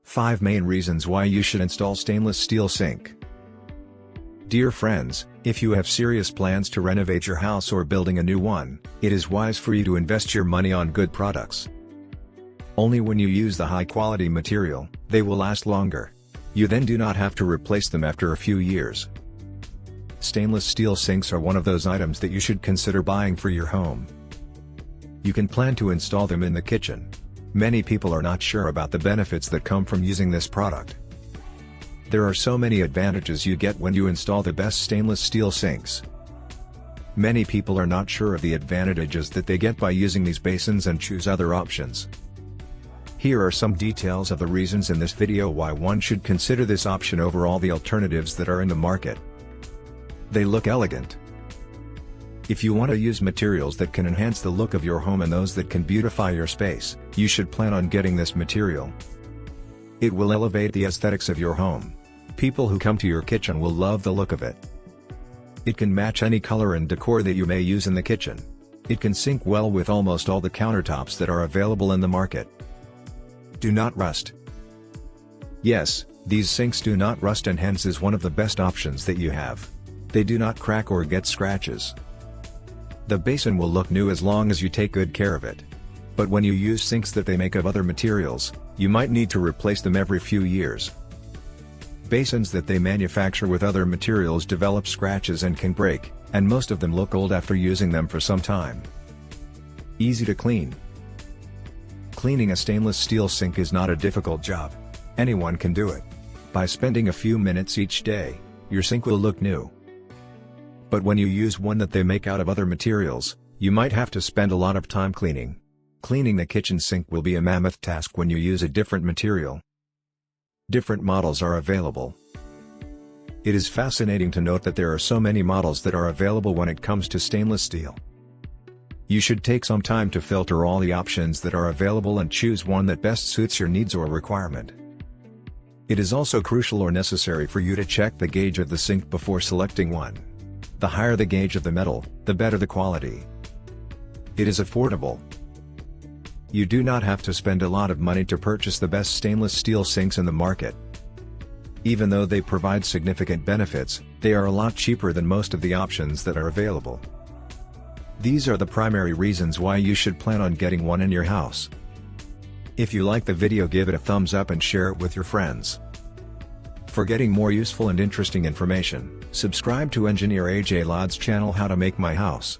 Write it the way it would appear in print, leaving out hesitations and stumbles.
5 main reasons why you should install stainless steel sink. Dear friends, if you have serious plans to renovate your house or building a new one, it is wise for you to invest your money on good products. Only when you use the high-quality material, they will last longer. You then do not have to replace them after a few years. Stainless steel sinks are one of those items that you should consider buying for your home. You can plan to install them in the kitchen. Many people are not sure about the benefits that come from using this product. There are so many advantages you get when you install the best stainless steel sinks. Many people are not sure of the advantages that they get by using these basins and choose other options. Here are some details of the reasons in this video why one should consider this option over all the alternatives that are in the market. They look elegant. If you want to use materials that can enhance the look of your home and those that can beautify your space, you should plan on getting this material. It will elevate the aesthetics of your home. People who come to your kitchen will love the look of it. It can match any color and decor that you may use in the kitchen. It can sync well with almost all the countertops that are available in the market. Do not rust. Yes, these sinks do not rust and hence is one of the best options that you have. They do not crack or get scratches. The basin will look new as long as you take good care of it. But when you use sinks that they make of other materials, you might need to replace them every few years. Basins that they manufacture with other materials develop scratches and can break, and most of them look old after using them for some time. Easy to clean. Cleaning a stainless steel sink is not a difficult job. Anyone can do it. By spending a few minutes each day, your sink will look new. But when you use one that they make out of other materials, you might have to spend a lot of time cleaning. Cleaning the kitchen sink will be a mammoth task when you use a different material. Different models are available. It is fascinating to note that there are so many models that are available when it comes to stainless steel. You should take some time to filter all the options that are available and choose one that best suits your needs or requirement. It is also crucial or necessary for you to check the gauge of the sink before selecting one. The higher the gauge of the metal, the better the quality. It is affordable. You do not have to spend a lot of money to purchase the best stainless steel sinks in the market. Even though they provide significant benefits, they are a lot cheaper than most of the options that are available. These are the primary reasons why you should plan on getting one in your house. If you like the video, give it a thumbs up and share it with your friends. For getting more useful and interesting information, subscribe to Engineer AJ Ladd's channel How to Make My House.